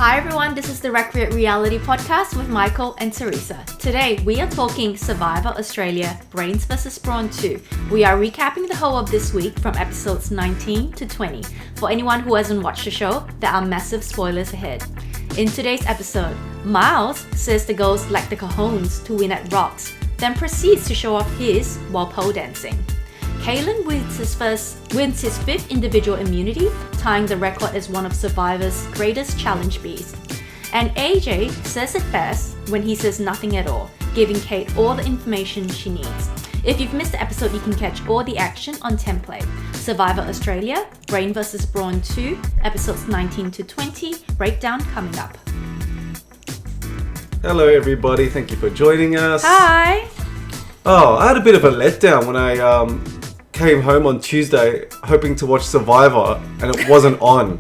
Hi everyone, this is the Recreate Reality Podcast with Michael and Teresa. Today we are talking Survivor Australia, Brains vs Brawn II. We are recapping the whole of this week from episodes 19 to 20. For anyone who hasn't watched the show, there are massive spoilers ahead. In today's episode, Miles says the girls lack the cojones to win at rocks, then proceeds to show off his while pole dancing. Kaelin wins his fifth individual immunity, tying the record as one of Survivor's greatest challenge bees. And AJ says it best when he says nothing at all, giving Kate all the information she needs. If you've missed the episode, you can catch all the action on Template. Survivor Australia, Brain vs Brawn II, episodes 19 to 20, breakdown coming up. Hello everybody, thank you for joining us. Hi! Oh, I had a bit of a letdown when I came home on Tuesday hoping to watch Survivor and it wasn't on.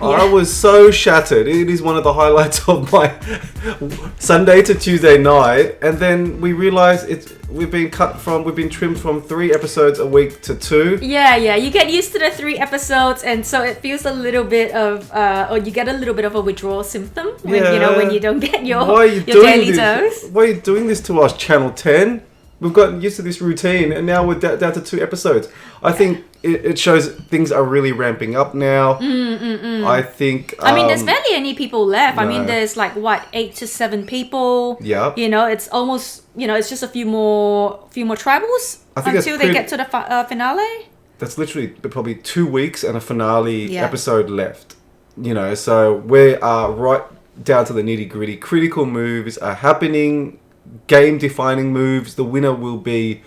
Yeah. I was so shattered. It is one of the highlights of my Sunday to Tuesday night, and then we realised we've been trimmed from 3 episodes a week to 2. Yeah, you get used to the 3 episodes, and so it feels a little bit of, or you get a little bit of a withdrawal symptom when when you don't get your daily dose. Why are you doing this to us, Channel 10? We've gotten used to this routine, and now we're down to 2 episodes. I think it shows things are really ramping up now. I think... I mean, there's barely any people left. No. I mean, there's 8 to 7 people. Yeah. It's almost, it's just a few more tribals until they get to the finale. That's literally probably 2 weeks and a finale episode left. So we are right down to the nitty gritty. Critical moves are happening. Game-defining moves. The winner will be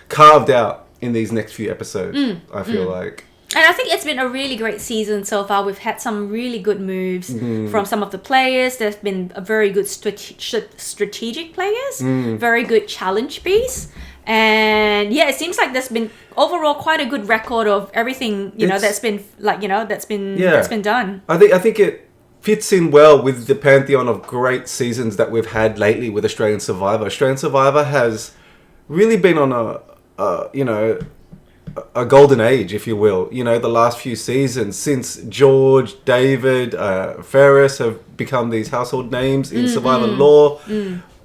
carved out in these next few episodes, I feel like. And I think it's been a really great season so far. We've had some really good moves from some of the players. There's been a very good strategic players, very good challenge bees. And it seems like there's been overall quite a good record of everything, that's been done. I think it fits in well with the pantheon of great seasons that we've had lately with Australian Survivor. Australian Survivor has really been on a golden age, if you will. The last few seasons since George, David, Ferris have become these household names in Survivor lore.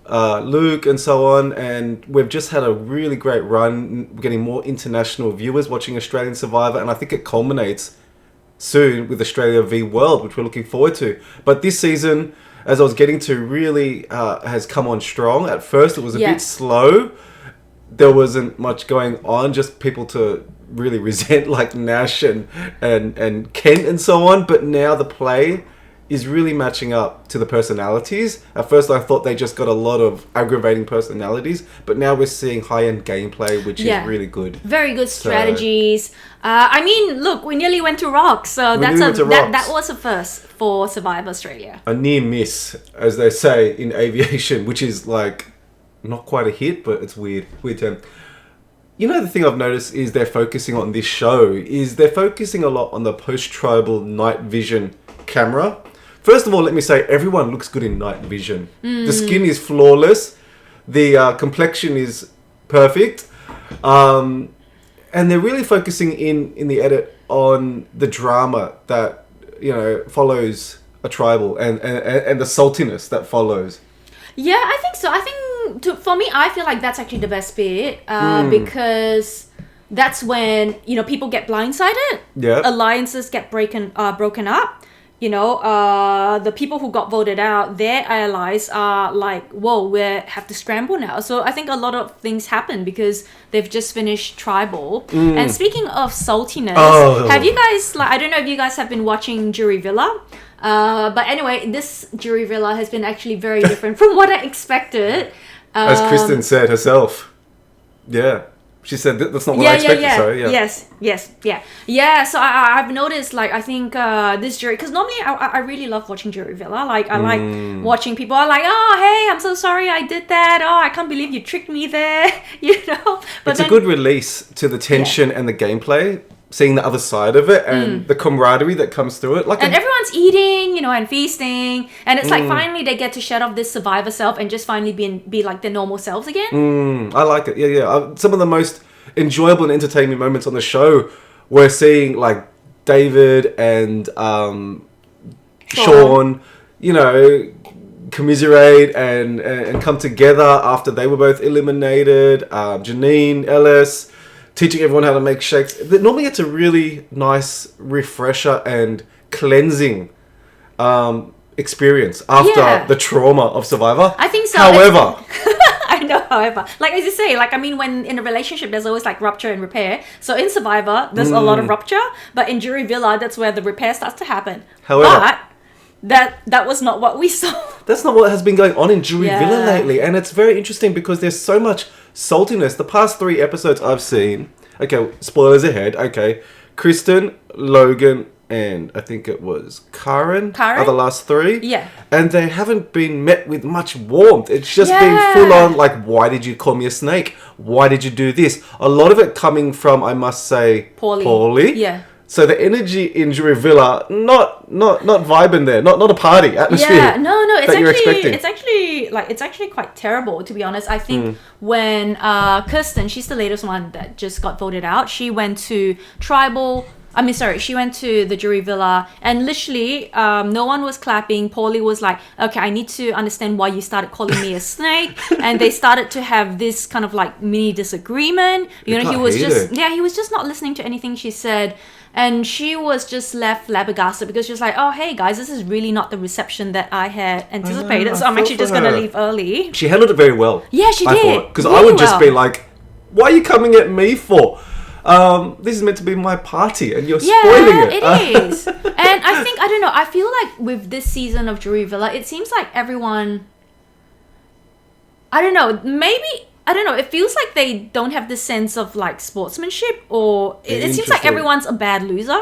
Luke and so on, and we've just had a really great run getting more international viewers watching Australian Survivor, and I think it culminates soon with Australia v World, which we're looking forward to. But this season, as I was getting to, really has come on strong. At first it was a bit slow. There wasn't much going on, just people to really resent like Nash and Kent and so on. But now the play is really matching up to the personalities. At first I thought they just got a lot of aggravating personalities, but now we're seeing high-end gameplay, which is really good. Very good strategies. I mean, look, we nearly went to rocks, so that was a first for Survivor Australia. A near miss, as they say in aviation, which is not quite a hit, but it's weird term. The thing I've noticed is they're focusing on this show is they're focusing a lot on the post-tribal night vision camera. First of all, let me say everyone looks good in night vision. The skin is flawless. The complexion is perfect. And they're really focusing in the edit on the drama that, follows a tribal and the saltiness that follows. Yeah, I think so. I think, for me, I feel like that's actually the best bit because that's when, people get blindsided. Yeah. Alliances get broken up. The people who got voted out, their allies are like, whoa, we have to scramble now. So I think a lot of things happen because they've just finished Tribal. And speaking of saltiness, have you guys, I don't know if you guys have been watching Jury Villa, but anyway, this Jury Villa has been actually very different from what I expected. As Kristen said herself. Yeah. She said that's not what I expected. Yeah. So Yes. Yeah. So I've noticed, this jury, because normally I really love watching Jury Villa. I like watching people are like, oh, hey, I'm so sorry I did that. Oh, I can't believe you tricked me there. But it's a good release to the tension and the gameplay. Seeing the other side of it and the camaraderie that comes through it. And everyone's eating, and feasting. And it's finally they get to shed off this survivor self and just finally be like their normal selves again. I like it. Yeah. Some of the most enjoyable and entertaining moments on the show we're seeing David and Sean you know, commiserate and come together after they were both eliminated. Janine, Ellis, teaching everyone how to make shakes. Normally it's a really nice refresher and cleansing experience after the trauma of Survivor. I think so. However... I know, however, like as you say, like I mean, when in a relationship, there's always like rupture and repair. So in Survivor, there's a lot of rupture, but in Jury Villa, that's where the repair starts to happen. However, but that was not what we saw. That's not what has been going on in Jury Villa lately, and it's very interesting because there's so much saltiness. The past 3 episodes I've seen. Okay, spoilers ahead. Okay, Kristen, Logan, and I think it was Karen are the last 3. Yeah. And they haven't been met with much warmth. It's just been full on like, why did you call me a snake? Why did you do this? A lot of it coming from, I must say, Paulie. Yeah. So the energy in Jury Villa, not vibing there, not a party atmosphere. Yeah, no, it's actually quite terrible, to be honest. I think when Kristen, she's the latest one that just got voted out. She went to she went to the Jury Villa and literally no one was clapping. Paulie was like, okay, I need to understand why you started calling me a snake. And they started to have this kind of like mini disagreement. You know, he was just not listening to anything she said. And she was just left flabbergasted because she was like, oh, hey guys, this is really not the reception that I had anticipated. So I'm actually just going to leave early. She handled it very well. Yeah, she did. Because I would just be like, why are you coming at me for? This is meant to be my party and you're spoiling it. Yeah, it is. And I don't know, I feel like with this season of Jury Villa, it seems like everyone, it feels like they don't have this sense of like sportsmanship, or it seems like everyone's a bad loser.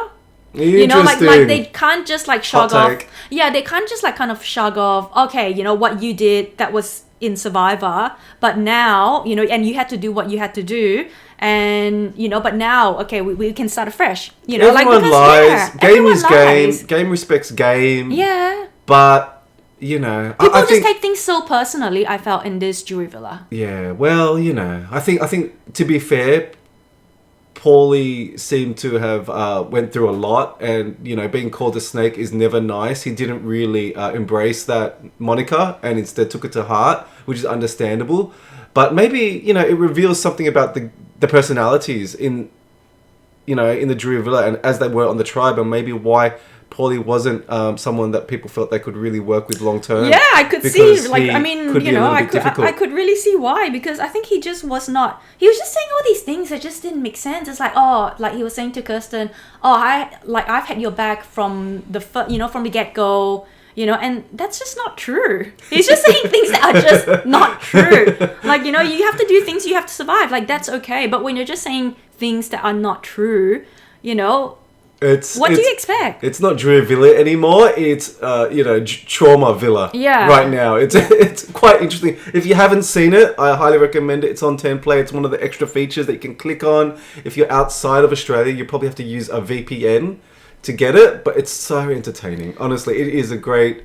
You know, like they can't just like shrug off. Yeah, they can't just like kind of shrug off, okay, you know, what you did, that was in Survivor, but now, you know, and you had to do what you had to do. And, you know, but now, okay, we can start afresh. You know, everyone lies. Game is game. Game respects game. Yeah. But, you know, people just take things so personally, I felt, in this Jury Villa. Yeah, well, you know, I think to be fair, Paulie seemed to have went through a lot, and, you know, being called a snake is never nice. He didn't really embrace that moniker and instead took it to heart, which is understandable. But maybe, you know, it reveals something about the personalities in the Jury Villa and as they were on the tribe, and maybe why Paulie wasn't someone that people felt they could really work with long term. Yeah, I could see. Like, I mean, you know, I could really see why, because I think he just was not. He was just saying all these things that just didn't make sense. It's like, oh, like he was saying to Kirsten, oh, I've had your back from the get go. You know, and that's just not true. He's just saying things that are just not true. Like, you know, you have to do things, you have to survive. Like, that's okay. But when you're just saying things that are not true, you know, what do you expect? It's not Jury Villa anymore. It's, Trauma Villa. Yeah. Right now. It's quite interesting. If you haven't seen it, I highly recommend it. It's on 10 Play. It's one of the extra features that you can click on. If you're outside of Australia, you probably have to use a VPN to get it, but it's so entertaining. Honestly, it is a great.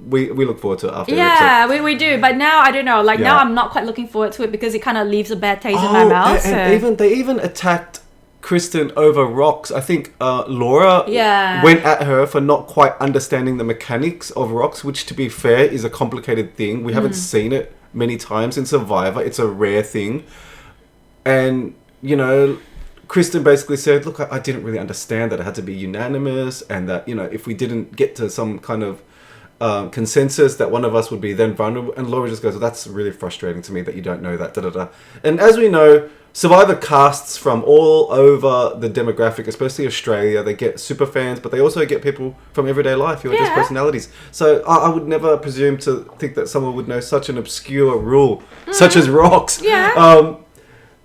We look forward to it after. Yeah, we do. But now I don't know. Like now, I'm not quite looking forward to it because it kind of leaves a bad taste in my mouth. And they even attacked Kristen over rocks. I think Laura went at her for not quite understanding the mechanics of rocks, which, to be fair, is a complicated thing. We haven't seen it many times in Survivor. It's a rare thing, and you know. Kristen basically said, look, I didn't really understand that it had to be unanimous, and that, you know, if we didn't get to some kind of consensus, that one of us would be then vulnerable. And Laura just goes, well, that's really frustrating to me that you don't know that, da-da-da. And as we know, Survivor casts from all over the demographic, especially Australia. They get super fans, but they also get people from everyday life who are just personalities. So I would never presume to think that someone would know such an obscure rule, such as rocks. Yeah.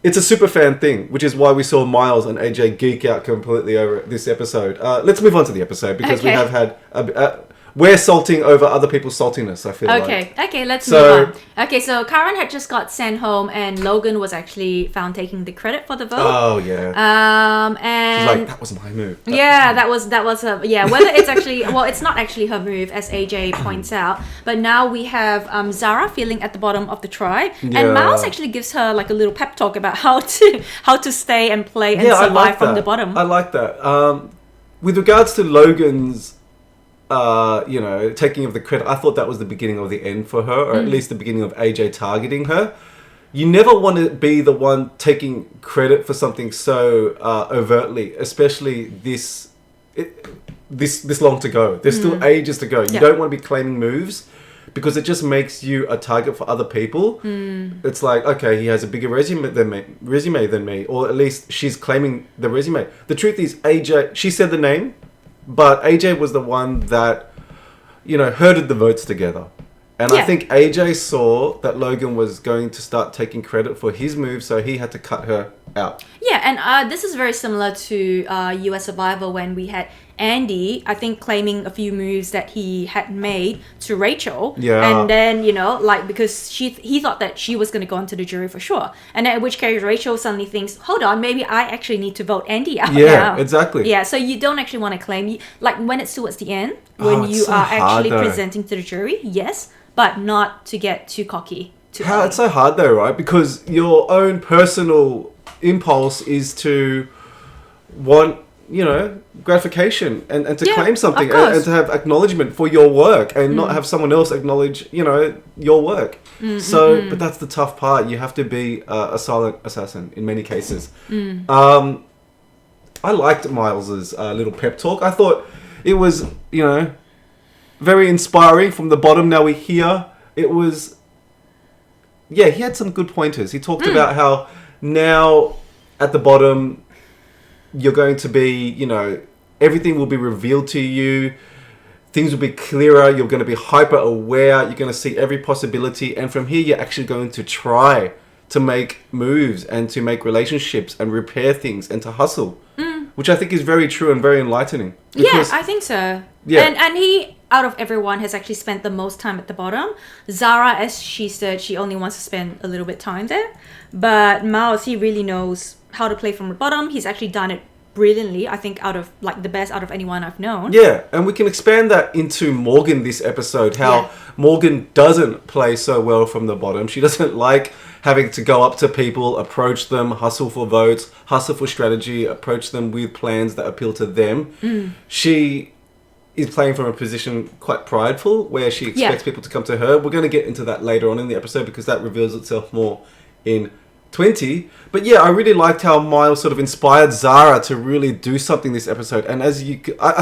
It's a super fan thing, which is why we saw Miles and AJ geek out completely over this episode. Let's move on to the episode because we have had... we're salting over other people's saltiness, I feel like. Okay, let's move on. Okay, so Karen had just got sent home and Logan was actually found taking the credit for the vote. Oh, yeah. And... she's like, that was my move. That was her... Yeah, whether it's actually... Well, it's not actually her move, as AJ points out. But now we have Zara feeling at the bottom of the tribe. Yeah. And Miles actually gives her like a little pep talk about how to stay and play and survive from the bottom. I like that. With regards to Logan's taking of the credit. I thought that was the beginning of the end for her, or at least the beginning of AJ targeting her. You never want to be the one taking credit for something so overtly, especially this long to go. There's still ages to go. You don't want to be claiming moves because it just makes you a target for other people. It's like, okay, he has a bigger resume than me, or at least she's claiming the resume. The truth is, AJ, she said the name, but AJ was the one that, herded the votes together. And I think AJ saw that Logan was going to start taking credit for his move, so he had to cut her out. Yeah, and this is very similar to US Survivor when we had Andy, I think, claiming a few moves that he had made to Rachel. Yeah. And then, because he thought that she was going to go onto the jury for sure. And then in which case Rachel suddenly thinks, hold on, maybe I actually need to vote Andy out now. Yeah, exactly. Yeah, so you don't actually want to claim, when it's towards the end, when you are actually presenting to the jury, yes, but not to get too cocky. It's so hard though, right? Because your own personal impulse is to want, gratification and to claim something and to have acknowledgement for your work and not have someone else acknowledge, your work. But that's the tough part. You have to be a silent assassin in many cases. I liked Miles's little pep talk. I thought it was, very inspiring from the bottom. Now we're here. It was, he had some good pointers. He talked about how now at the bottom, you're going to be, everything will be revealed to you. Things will be clearer. You're going to be hyper aware. You're going to see every possibility. And from here, you're actually going to try to make moves and to make relationships and repair things and to hustle, which I think is very true and very enlightening. Because, I think so. Yeah. And he, out of everyone, has actually spent the most time at the bottom. Zara, as she said, she only wants to spend a little bit time there. But Miles, he really knows how to play from the bottom. He's actually done it brilliantly, I think, out of the best out of anyone I've known. Yeah, and we can expand that into Morgan this episode, how Morgan doesn't play so well from the bottom. She doesn't like having to go up to people, approach them, hustle for votes, hustle for strategy, approach them with plans that appeal to them. She is playing from a position quite prideful, where she expects people to come to her. We're going to get into that later on in the episode because that reveals itself more in 20. But I really liked how Miles sort of inspired Zara to really do something this episode. And I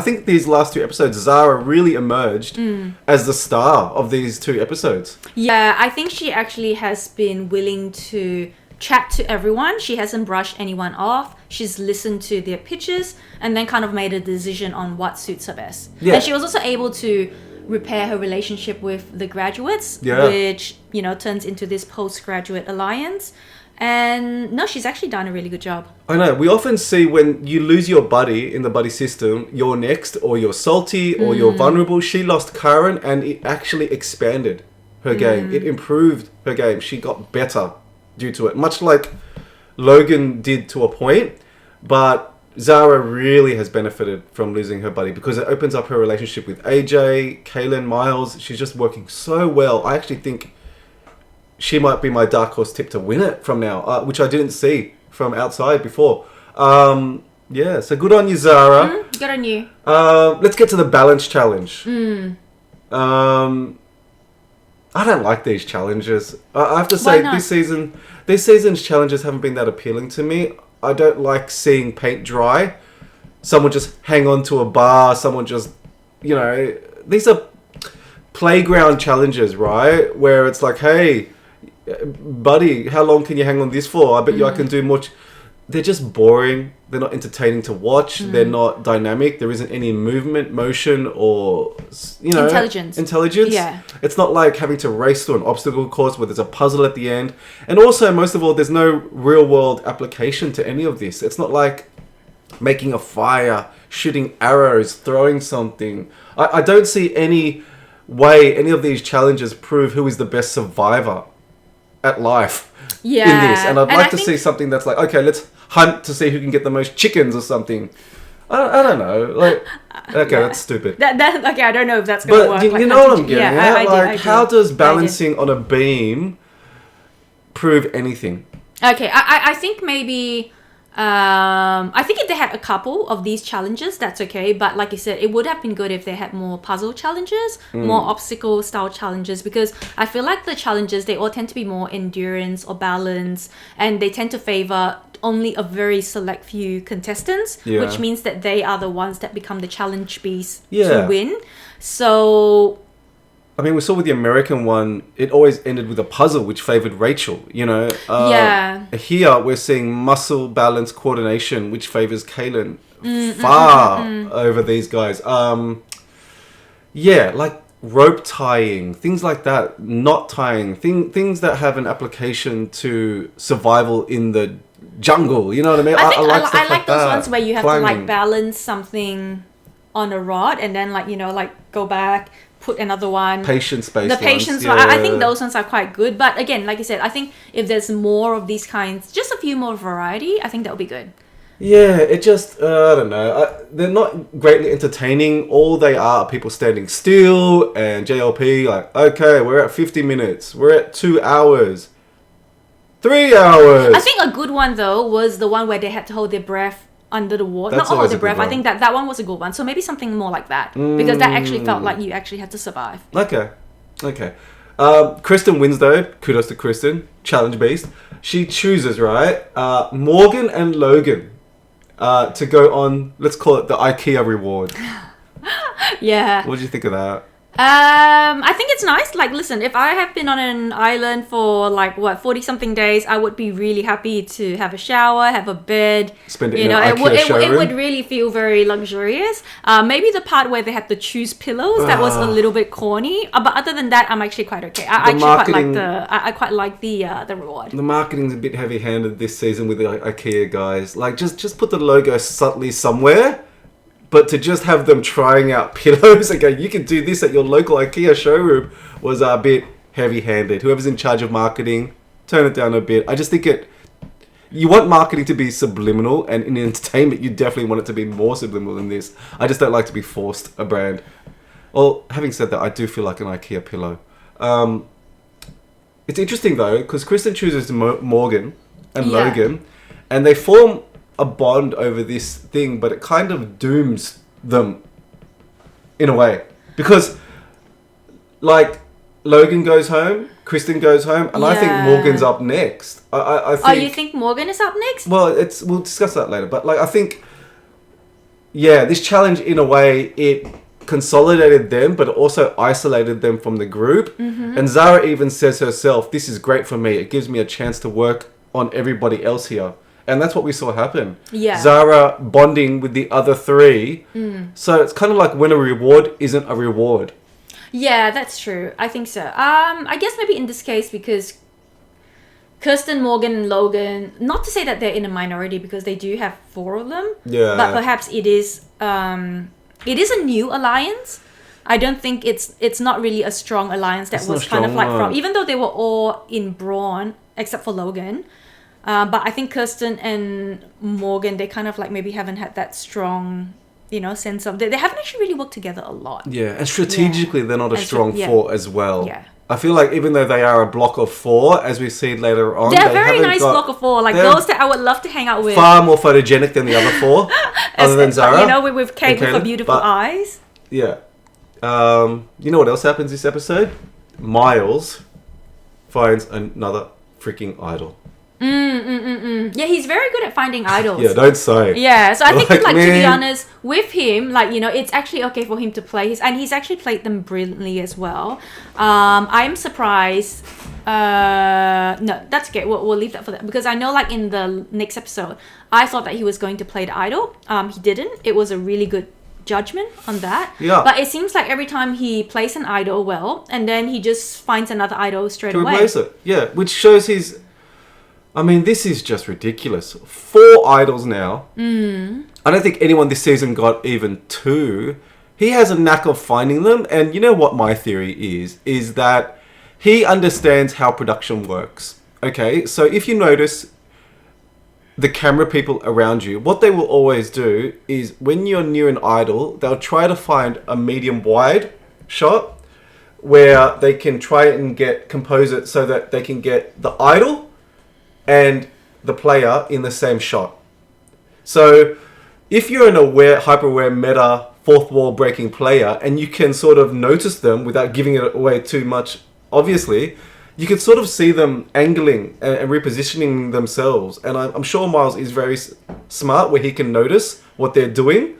think these last two episodes, Zara really emerged as the star of these two episodes. Yeah, I think she actually has been willing to chat to everyone. She hasn't brushed anyone off. She's listened to their pitches and then kind of made a decision on what suits her best. Yeah. And she was also able to repair her relationship with the graduates, which, turns into this postgraduate alliance. And no, she's actually done a really good job. I know. We often see when you lose your buddy in the buddy system, you're next, or you're salty, or you're vulnerable. She lost Karen, and it actually expanded her game. It improved her game. She got better due to it, much like Logan did to a point. But Zara really has benefited from losing her buddy because it opens up her relationship with AJ, Kaelin, Miles. She's just working so well. I actually think she might be my dark horse tip to win it from now, which I didn't see from outside before. So good on you, Zara. Good on you. Let's get to the balance challenge. I don't like these challenges. I have to say, this season's challenges haven't been that appealing to me. I don't like seeing paint dry. Someone just hang on to a bar. Someone just, these are playground challenges, right? Where it's like, hey, buddy, how long can you hang on this for? I bet you I can do much. They're just boring. They're not entertaining to watch. They're not dynamic. There isn't any movement, motion, or intelligence. Yeah. It's not like having to race through an obstacle course where there's a puzzle at the end. And also, most of all, there's no real world application to any of this. It's not like making a fire, shooting arrows, throwing something. I don't see any way any of these challenges prove who is the best survivor at life in this. And I'd like to see something that's like, okay, let's hunt to see who can get the most chickens or something. I don't know. Like, okay, that's stupid. Okay, I don't know if that's going to work. But you know what I'm getting at? I do. How does balancing on a beam prove anything? Okay, I think maybe I think if they had a couple of these challenges, that's okay. But like you said, it would have been good if they had more puzzle challenges, more obstacle style challenges, because I feel like the challenges, they all tend to be more endurance or balance, and they tend to favor only a very select few contestants, which means that they are the ones that become the challenge beasts to win. So I mean, we saw with the American one, it always ended with a puzzle which favored Rachel, you know. Here, we're seeing muscle, balance, coordination, which favors Kaelin far over these guys. Like rope tying, things like that, knot tying, things that have an application to survival in the jungle, you know what I mean? I like those ones where you have to like balance something on a rod and then like, you know, like go back, put another one. Patience-based The patience one. I think those ones are quite good. But again, like you said, I think if there's more of these kinds, just a few more variety, I think that would be good. Yeah, it just, I don't know. They're not greatly entertaining. All they are people standing still and JLP like, okay, we're at 50 minutes. We're at 2 hours. 3 hours. I think a good one, though, was the one where they had to hold their breath under the water. That's Not hold always their a good breath. one. I think that one was a good one. So maybe something more like that. Because that actually felt like you actually had to survive. Okay. Kristen wins though. Kudos to Kristen. Challenge beast. She chooses, right, Morgan and Logan to go on, let's call it the IKEA reward. Yeah. What did you think of that? I think it's nice. Like, listen, if I have been on an island for like 40 something days, I would be really happy to have a shower, have a bed. Spend it in an IKEA showroom. It would really feel very luxurious. Maybe the part where they had to choose pillows, that was a little bit corny. But other than that, I'm actually quite okay. I quite like the reward. The marketing's a bit heavy-handed this season with the IKEA guys. Like, just put the logo subtly somewhere. But to just have them trying out pillows and go, you can do this at your local IKEA showroom, was a bit heavy-handed. Whoever's in charge of marketing, turn it down a bit. I just think you want marketing to be subliminal, and in entertainment, you definitely want it to be more subliminal than this. I just don't like to be forced a brand. Well, having said that, I do feel like an IKEA pillow. It's interesting, though, because Kristen chooses Morgan and Logan, and they form a bond over this thing, but it kind of dooms them in a way, because like Logan goes home, Kristen goes home, and I think Morgan's up next. I think, you think Morgan is up next? Well, we'll discuss that later, but like I think this challenge in a way it consolidated them, but it also isolated them from the group. And Zara even says herself, this is great for me, it gives me a chance to work on everybody else here. And that's what we saw happen. Yeah. Zara bonding with the other three. So it's kind of like when a reward isn't a reward. Yeah, that's true. I think so. I guess maybe in this case, because Kirsten, Morgan, and Logan, not to say that they're in a minority because they do have 4 of them. Yeah. But perhaps it is a new alliance. I don't think it's not really a strong alliance that was kind of like from, even though they were all in Brawn, except for Logan. But I think Kirsten and Morgan, they kind of like maybe haven't had that strong, sense of... They haven't actually really worked together a lot. Yeah, and strategically, they're not a strong 4 as well. Yeah. I feel like even though they are a block of 4, as we see later on... They're a very nice block of 4. Like those that I would love to hang out with. Far more photogenic than the other 4, other than Zara. With Kate with her beautiful eyes. Yeah. You know what else happens this episode? Miles finds another freaking idol. Yeah, he's very good at finding idols. Yeah, don't say. Yeah, so I think to be honest, with him, it's actually okay for him to play and he's actually played them brilliantly as well. I'm surprised. No, that's okay. We'll leave that for that, because I know in the next episode, I thought that he was going to play the idol. He didn't. It was a really good judgment on that. Yeah. But it seems like every time he plays an idol well, and then he just finds another idol straight away. To replace it. Yeah, which shows his... I mean, this is just ridiculous. 4 idols now. I don't think anyone this season got even 2. He has a knack of finding them. And you know what my theory is that he understands how production works. Okay, so if you notice the camera people around you, what they will always do is when you're near an idol, they'll try to find a medium wide shot where they can try and compose it so that they can get the idol and the player in the same shot. So if you're an hyper-aware meta, fourth wall breaking player, and you can sort of notice them without giving it away too much, obviously, you can sort of see them angling and repositioning themselves. And I'm sure Miles is very smart where he can notice what they're doing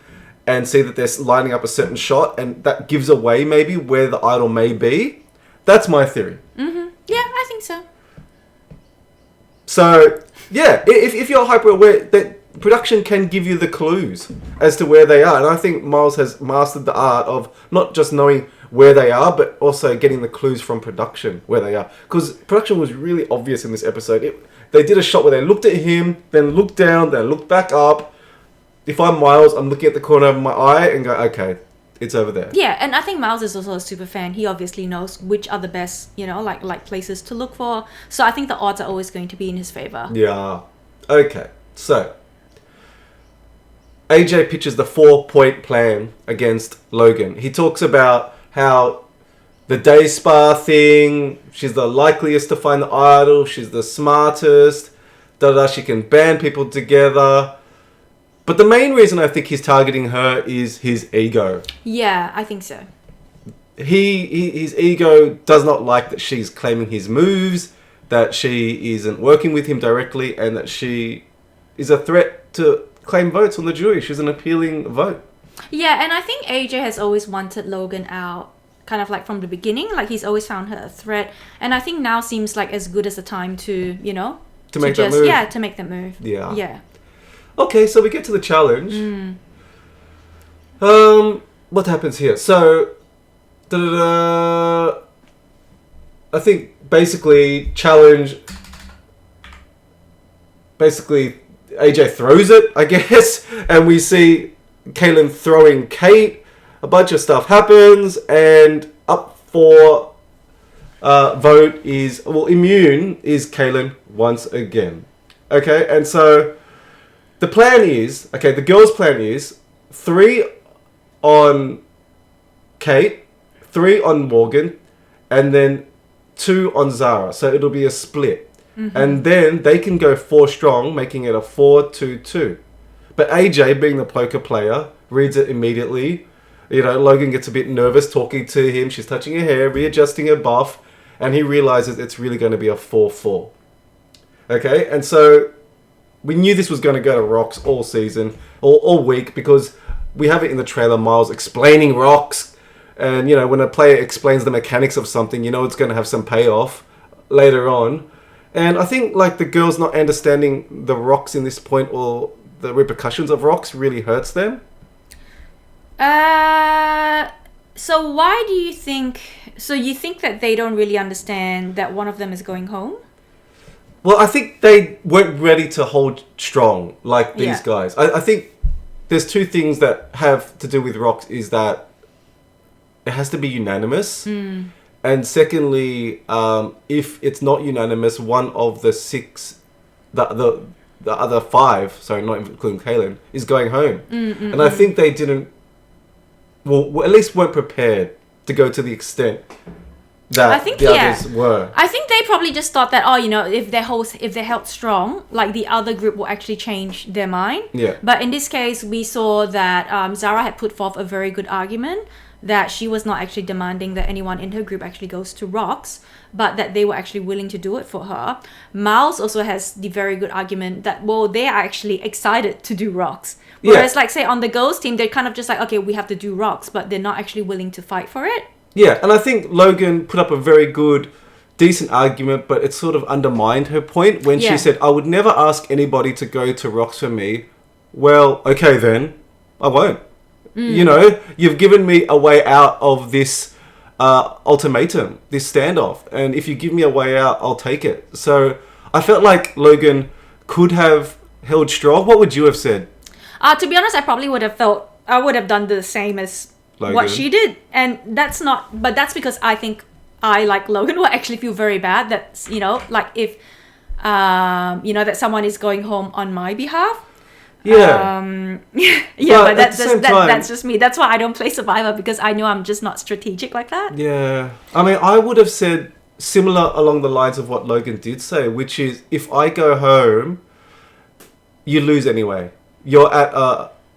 and see that they're lining up a certain shot, and that gives away maybe where the idol may be. That's my theory. Mm-hmm. Yeah, I think so. So, yeah, if you're hyper-aware, that production can give you the clues as to where they are. And I think Miles has mastered the art of not just knowing where they are, but also getting the clues from production where they are. Because production was really obvious in this episode. They did a shot where they looked at him, then looked down, then looked back up. If I'm Miles, I'm looking at the corner of my eye and go, okay, it's over there. Yeah, and I think Miles is also a super fan. He obviously knows which are the best, like places to look for. So I think the odds are always going to be in his favor. Yeah. Okay. So AJ pitches the 4-point plan against Logan. He talks about how the day spa thing, she's the likeliest to find the idol, she's the smartest, she can band people together. But the main reason I think he's targeting her is his ego. Yeah, I think so. His ego does not like that she's claiming his moves, that she isn't working with him directly, and that she is a threat to claim votes on the jury. She's an appealing vote. Yeah, and I think AJ has always wanted Logan out, kind of like from the beginning. Like, he's always found her a threat. And I think now seems like as good as a time to, To make that move. Yeah, to make that move. Yeah. Yeah. Okay, so we get to the challenge. What happens here? So, I think basically AJ throws it, I guess, and we see Kaelin throwing Kate. A bunch of stuff happens, and up for vote is, immune is Kaelin once again. Okay, and so the plan is, the girls' plan is 3 on Kate, 3 on Morgan, and then 2 on Zara. So it'll be a split. Mm-hmm. And then they can go 4 strong, making it a 4-2-2. But AJ, being the poker player, reads it immediately. Logan gets a bit nervous talking to him. She's touching her hair, readjusting her buff, and he realizes it's really going to be a 4-4. Okay, and so we knew this was going to go to rocks all season, all week, because we have it in the trailer, Miles explaining rocks. And, when a player explains the mechanics of something, it's going to have some payoff later on. And I think, the girls not understanding the rocks in this point, or the repercussions of rocks, really hurts them. So why do you think... So you think that they don't really understand that one of them is going home? Well, I think they weren't ready to hold strong like these guys. I think there's 2 things that have to do with rocks, is that it has to be unanimous. And secondly, if it's not unanimous, one of the 6, the other 5, sorry, not including Kaelin, is going home. And I think they didn't, at least weren't prepared to go to the extent that others were. I think they probably just thought that, if they held strong, the other group will actually change their mind. Yeah. But in this case, we saw that Zara had put forth a very good argument that she was not actually demanding that anyone in her group actually goes to rocks, but that they were actually willing to do it for her. Miles also has the very good argument that, they are actually excited to do rocks. Whereas, say, on the girls' team, they're kind of just like, okay, we have to do rocks, but they're not actually willing to fight for it. Yeah, and I think Logan put up a very good, decent argument, but it sort of undermined her point when she said, I would never ask anybody to go to rocks for me. Well, okay then, I won't. You've given me a way out of this ultimatum, this standoff. And if you give me a way out, I'll take it. So I felt like Logan could have held strong. What would you have said? To be honest, I probably would have done the same as Logan. What she did. And that's because I think I, like Logan, will actually feel very bad that, if, that someone is going home on my behalf. Yeah. But that's just me. That's why I don't play Survivor, because I know I'm just not strategic like that. Yeah. I mean, I would have said similar along the lines of what Logan did say, which is, if I go home, you lose anyway. you're at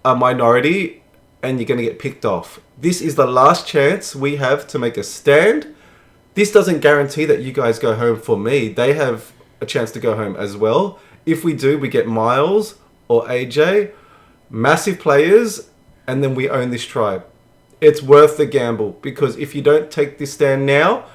a minority and you're going to get picked off. This is the last chance we have to make a stand. This doesn't guarantee that you guys go home for me. They have a chance to go home as well. If we do, we get Miles or AJ, massive players, and then we own this tribe. It's worth the gamble, because if you don't take this stand now,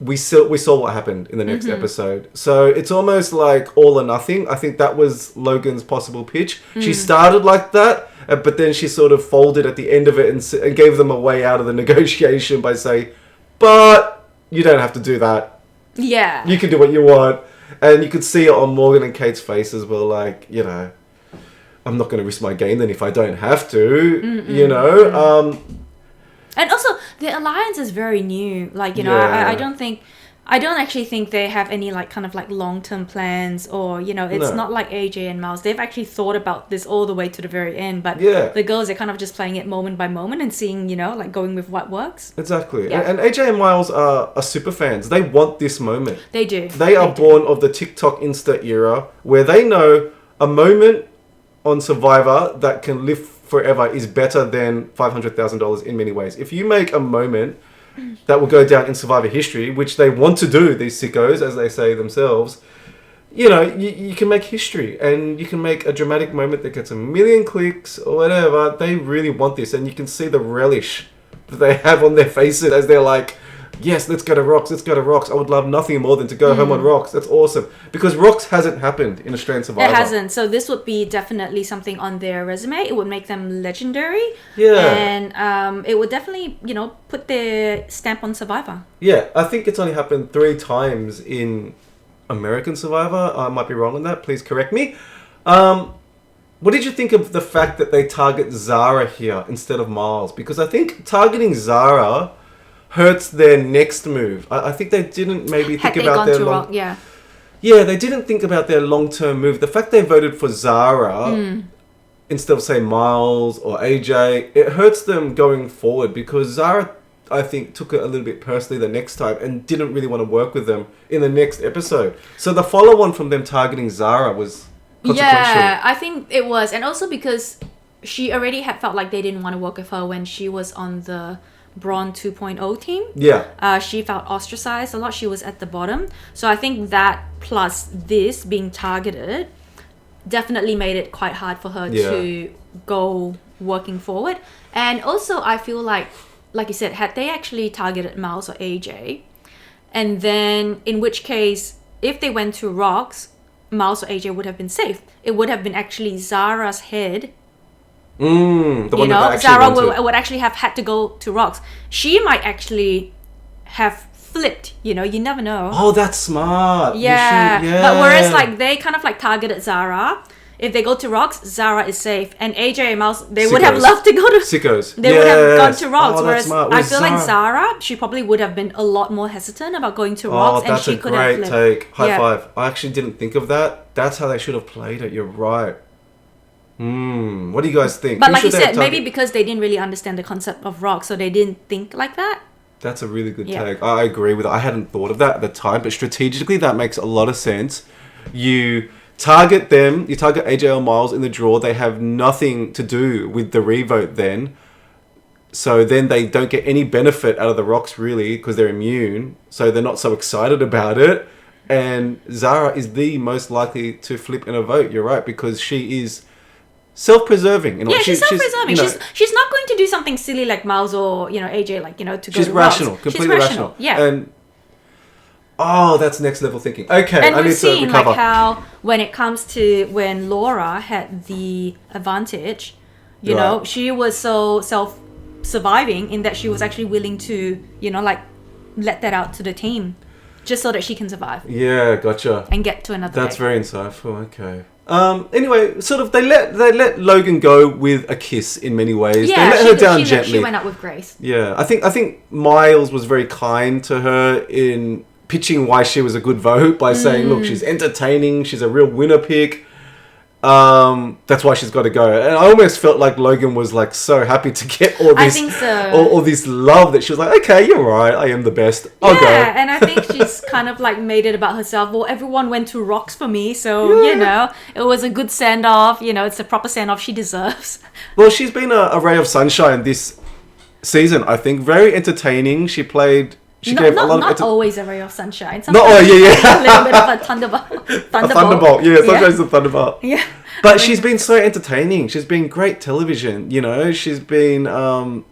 we saw what happened in the next episode. So it's almost like all or nothing. I think that was Logan's possible pitch. She started like that, but then she sort of folded at the end of it and gave them a way out of the negotiation by saying, but you don't have to do that. Yeah. You can do what you want. And you could see it on Morgan and Kate's faces. Well, like, you know, I'm not going to risk my game then if I don't have to, you know. And also, the alliance is very new. Like, you know, I don't actually think they have any, like, kind of, like, long-term plans, or, you know, it's not like AJ and Miles. They've actually thought about this all the way to the very end. But the girls are kind of just playing it moment by moment and seeing, you know, like, going with what works. Exactly. Yeah. And AJ and Miles are super fans. They want this moment. They do. They are born of the TikTok Insta era, where they know a moment on Survivor that can live forever is better than $500,000 in many ways. If you make a moment that will go down in Survivor history, which they want to do, these sickos, as they say themselves, you know, you can make history, and you can make a dramatic moment that gets 1 million clicks or whatever. They really want this, and you can see the relish that they have on their faces as they're like, yes, let's go to Rocks, let's go to Rocks. I would love nothing more than to go home on Rocks. That's awesome. Because Rocks hasn't happened in Australian Survivor. It hasn't. So this would be definitely something on their resume. It would make them legendary. Yeah. And it would definitely, you know, put their stamp on Survivor. Yeah, I think it's only happened 3 times in American Survivor. I might be wrong on that. Please correct me. What did you think of the fact that they target Zara here instead of Miles? Because I think targeting Zara hurts their next move. I think they didn't maybe think about their long... Yeah, they didn't think about their long-term move. The fact they voted for Zara instead of, say, Miles or AJ, it hurts them going forward, because Zara, I think, took it a little bit personally the next time and didn't really want to work with them in the next episode. So the follow-on from them targeting Zara was consequential. Yeah, I think it was. And also because she already had felt like they didn't want to work with her when she was on the Brawn 2.0 team. Yeah. She felt ostracized a lot. She was at the bottom. So I think that plus this being targeted definitely made it quite hard for her to go working forward. And also I feel like you said, had they actually targeted Miles or AJ, and then in which case, if they went to Rocks, Miles or AJ would have been safe. It would have been actually Zara's head. The one you know, that Zara would actually have had to go to Rocks. She might actually have flipped, you know, you never know. Oh, that's smart. Yeah. But whereas like they kind of like targeted Zara. If they go to Rocks, Zara is safe. And AJ and Miles, they would have loved to go to... Sickos. They would have gone to Rocks. Whereas I feel Zara? like Zara, she probably would have been a lot more hesitant about going to Rocks. And she could have that's a great take. High five. I actually didn't think of that. That's how they should have played it. You're right. What do you guys think? But like you said, maybe because they didn't really understand the concept of Rocks, so they didn't think like that. That's a really good take. I agree with it. I hadn't thought of that at the time, but strategically that makes a lot of sense. You target them, you target AJ or Miles in the draw, they have nothing to do with the revote then. So then they don't get any benefit out of the Rocks really, because they're immune. So they're not so excited about it. And Zara is the most likely to flip in a vote. You're right, because she is self-preserving. Yeah, she's self-preserving. She's not going to do something silly like Miles or, you know, AJ, like, you know, to go she's to rational, Rocks. completely rational. Yeah. And that's next level thinking. Okay, and I need to recover. And we've seen like how when it comes to when Laura had the advantage, you know, she was so self-surviving in that she was actually willing to, you know, like let that out to the team just so that she can survive. Yeah, gotcha. And get to another That's day. very insightful. Okay. Anyway, sort of they let Logan go with a kiss in many ways. Yeah, they let her down gently. She went out with grace. Yeah, I think Miles was very kind to her in pitching why she was a good vote by saying, look, she's entertaining, she's a real winner pick. That's why she's got to go. And I almost felt like Logan was like so happy to get all this, I think so. all this love that she was like, okay, you're right, I am the best. I'll go. Yeah, and I think she's kind of like made it about herself. Well, everyone went to rocks for me, so you know, it was a good send off. You know, it's a proper send off she deserves. Well, she's been a ray of sunshine this season. I think very entertaining. She played. She gave a lot not of always a ray of sunshine. yeah. A little bit of a thunderbolt. A thunderbolt. Yeah, sometimes a thunderbolt. Yeah. But she's been so entertaining. She's been great television. You know, she's been. I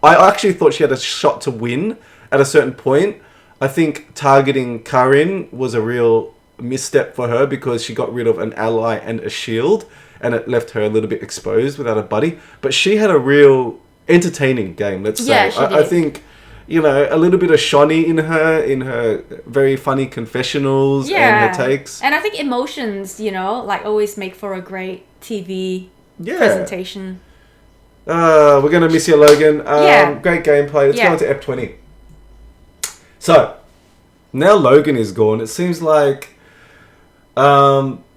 actually thought she had a shot to win at a certain point. I think targeting Kaelin was a real misstep for her because she got rid of an ally and a shield, and it left her a little bit exposed without a buddy. But she had a real entertaining game. Let's say. Yeah, she did. I think. You know, a little bit of Shawnee in her very funny confessionals and her takes. And I think emotions, you know, like always make for a great TV presentation. We're going to miss you, Logan. Great gameplay. Let's go on to Ep20. So, now Logan is gone. It seems like Zara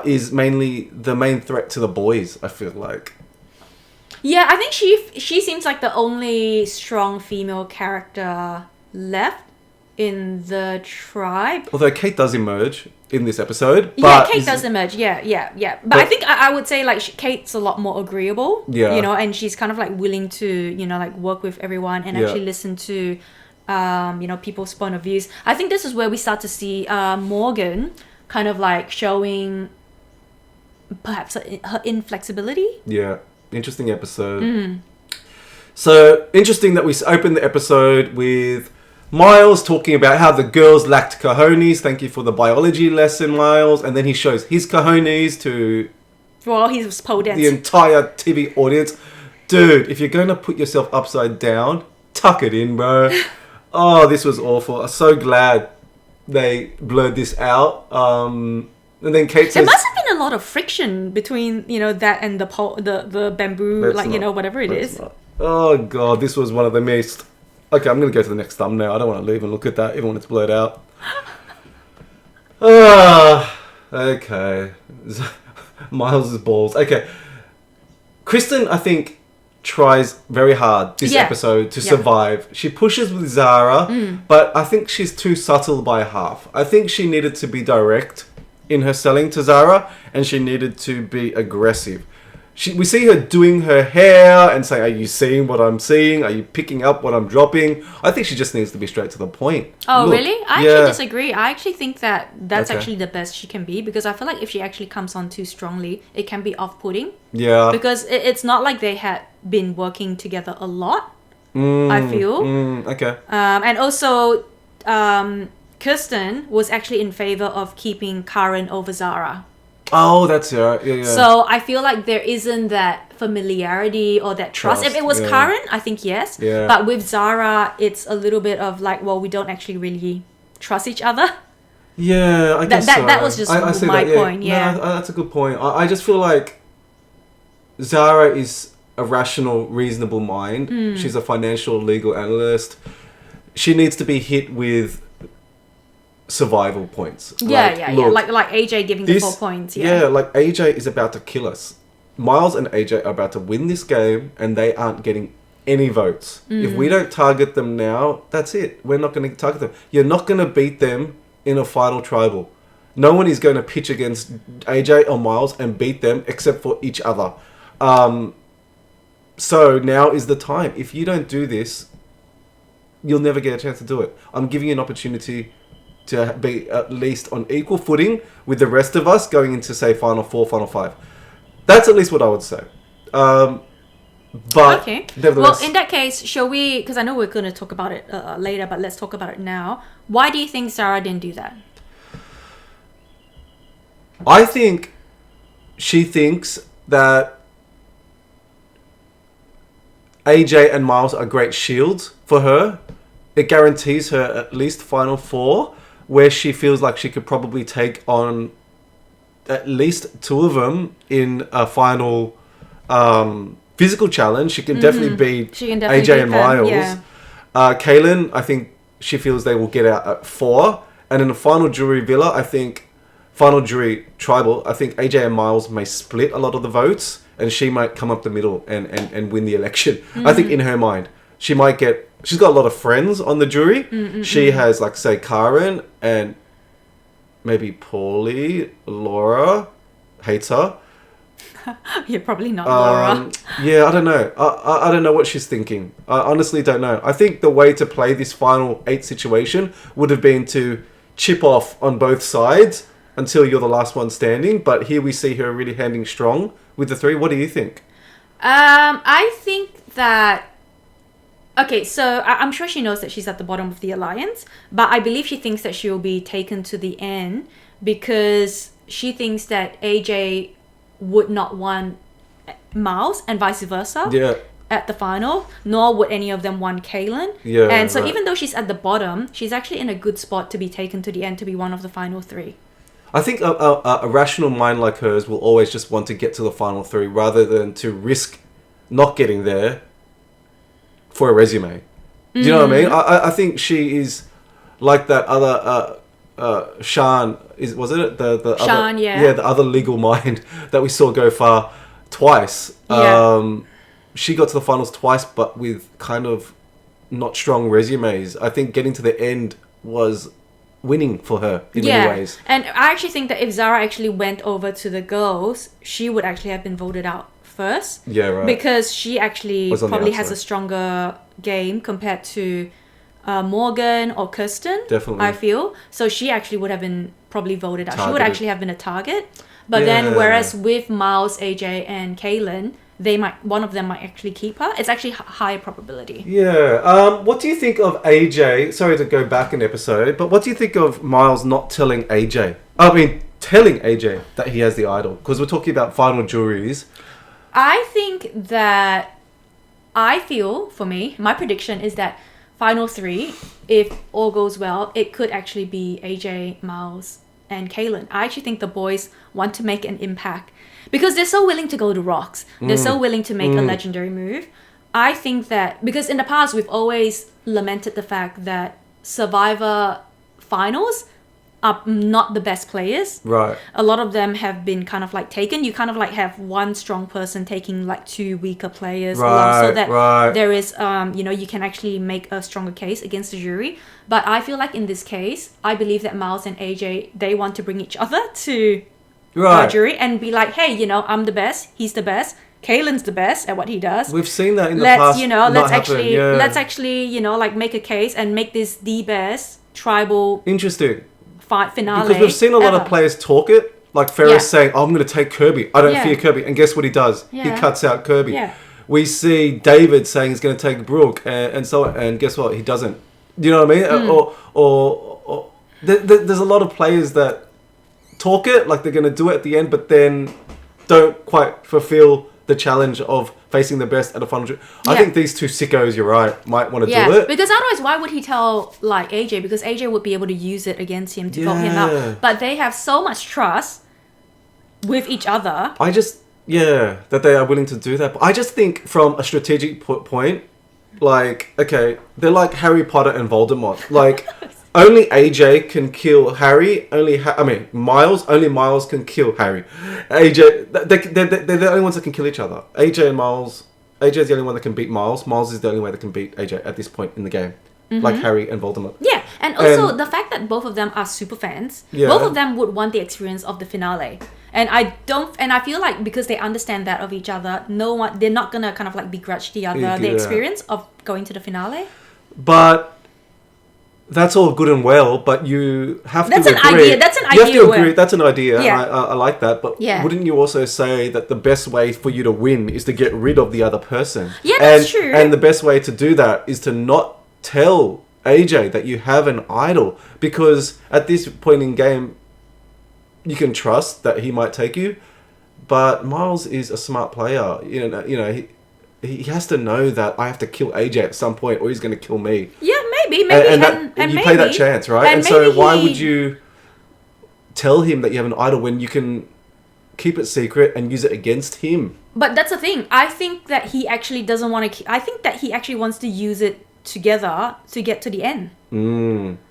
is mainly the main threat to the boys, I feel like. Yeah, I think she seems like the only strong female character left in the tribe. Although Kate does emerge in this episode. Yeah, Kate does emerge. Yeah. But I think I would say like Kate's a lot more agreeable. Yeah. You know, and she's kind of like willing to, you know, like work with everyone and actually listen to, you know, people's point of views. I think this is where we start to see Morgan kind of like showing perhaps her inflexibility. Yeah. Interesting episode. So, interesting that we opened the episode with Miles talking about how the girls lacked cojones. Thank you for the biology lesson, Miles. And then he shows his cojones to his pole dance. The entire TV audience. Dude, if you're going to put yourself upside down, tuck it in, bro. Oh, this was awful. I'm so glad they blurred this out. And then Kate says... There must have been a lot of friction between, you know, that and the bamboo, you know, whatever it is. Oh, God, this was one of the most... Okay, I'm going to go to the next thumbnail. I don't want to leave and look at that, even when it's blurred out. Okay. Miles' balls. Okay. Kristen, I think, tries very hard this episode to survive. She pushes with Zara, but I think she's too subtle by half. I think she needed to be direct in her selling to Zara, and she needed to be aggressive. We see her doing her hair and saying, are you seeing what I'm seeing? Are you picking up what I'm dropping? I think she just needs to be straight to the point. Oh, look, really? I actually disagree. I actually think that's actually the best she can be, because I feel like if she actually comes on too strongly, it can be off-putting. Yeah. Because it's not like they had been working together a lot, I feel. Okay. And also... Kristen was actually in favor of keeping Karen over Zara. Oh, that's right. Yeah. So I feel like there isn't that familiarity or that trust. If it was Karen, I think yes. Yeah. But with Zara, it's a little bit of like, well, we don't actually really trust each other. Yeah, I guess so. That was just my point. Yeah, no, that's a good point. I just feel like Zara is a rational, reasonable mind. She's a financial, legal analyst. She needs to be hit with survival points. Like AJ giving the 4 points. Yeah, like AJ is about to kill us. Miles and AJ are about to win this game, and they aren't getting any votes. If we don't target them now, that's it. We're not going to target them. You're not going to beat them in a final tribal. No one is going to pitch against AJ or Miles and beat them except for each other. So now is the time. If you don't do this, you'll never get a chance to do it. I'm giving you an opportunity to be at least on equal footing with the rest of us going into, say, Final 4, Final 5. That's at least what I would say. But okay. Well, in that case, shall we... Because I know we're going to talk about it later, but let's talk about it now. Why do you think Zara didn't do that? I think she thinks that AJ and Miles are great shields for her. It guarantees her at least Final 4, where she feels like she could probably take on at least 2 of them in a final physical challenge. She can definitely beat AJ and Miles. Yeah. Kaelin, I think she feels they will get out at 4. And in the final jury villa, I think final jury tribal, I think AJ and Miles may split a lot of the votes, and she might come up the middle and win the election. I think in her mind, she's got a lot of friends on the jury. She has, like, say, Karen and maybe Paulie. Laura hates her. You're probably not Laura. Yeah, I don't know. I don't know what she's thinking. I honestly don't know. I think the way to play this final 8 situation would have been to chip off on both sides until you're the last one standing. But here we see her really handing strong with the 3. What do you think? I think that... Okay, so I'm sure she knows that she's at the bottom of the alliance, but I believe she thinks that she will be taken to the end because she thinks that AJ would not want Miles and vice versa at the final, nor would any of them want Kaelin. Yeah, and so even though she's at the bottom, she's actually in a good spot to be taken to the end to be one of the final 3. I think a rational mind like hers will always just want to get to the final 3 rather than to risk not getting there for a resume. Do you know what I mean? I think she is like that other Sean, was it the Sean, other, yeah, the other legal mind that we saw go far twice. She got to the finals twice, but with kind of not strong resumes. I think getting to the end was winning for her in many ways. And I actually think that if Zara actually went over to the girls, she would actually have been voted out first. Yeah, right. Because she actually probably has a stronger game compared to Morgan or Kristen. Definitely. I feel. So she actually would have been probably voted out. She would actually have been a target. But then whereas with Miles, AJ and Kaelin, one of them might actually keep her. It's actually higher probability. Yeah. What do you think of AJ? Sorry to go back an episode, but what do you think of Miles not telling AJ? Telling AJ that he has the idol? Because we're talking about final juries. I think that... I feel, for me, my prediction is that final 3, if all goes well, it could actually be AJ, Miles, and Kaelin. I actually think the boys want to make an impact because they're so willing to go to rocks. They're so willing to make a legendary move. I think that because in the past we've always lamented the fact that Survivor finals are not the best players. Right. A lot of them have been kind of like taken. You kind of like have one strong person taking like 2 weaker players along so that there is, you can actually make a stronger case against the jury. But I feel like in this case, I believe that Miles and AJ, they want to bring each other to the jury and be like, hey, I'm the best. He's the best. Kaelin's the best at what he does. We've seen that in the past. Let's actually, like make a case and make this the best tribal. Interesting. Fight finale. Because we've seen a lot of players talk it, like Ferris saying, I'm going to take Kirby. I don't fear Kirby. And guess what he does? He cuts out Kirby. Yeah. We see David saying he's going to take Brooke and so on. And guess what? He doesn't. Do you know what I mean? Or there's a lot of players that talk it, like they're going to do it at the end, but then don't quite fulfill the challenge of facing the best at a final. I think these 2 sickos, you're right, might want to do it. Because otherwise, why would he tell like AJ? Because AJ would be able to use it against him to vote him out. But they have so much trust with each other. That they are willing to do that. But I just think from a strategic point, like, okay, they're like Harry Potter and Voldemort. Like, only AJ can kill Harry. Miles. Only Miles can kill Harry. AJ, they're the only ones that can kill each other. AJ and Miles. AJ's the only one that can beat Miles. Miles is the only one that can beat AJ at this point in the game. Like Harry and Voldemort. Yeah, and also the fact that both of them are super fans. Both of them would want the experience of the finale. And I feel like because they understand that of each other, they're not gonna kind of like begrudge the other the experience of going to the finale. But that's all good and well, but you have to agree. That's an idea. You have to agree. That's an idea. Yeah. I like that. But wouldn't you also say that the best way for you to win is to get rid of the other person? Yeah, that's true. And the best way to do that is to not tell AJ that you have an idol. Because at this point in game, you can trust that he might take you. But Miles is a smart player. He has to know that I have to kill AJ at some point or he's going to kill me. Yeah, maybe. And you play that chance, right? And so why would you tell him that you have an idol when you can keep it secret and use it against him? But that's the thing. I think that he actually doesn't want to... I think that he actually wants to use it together to get to the end.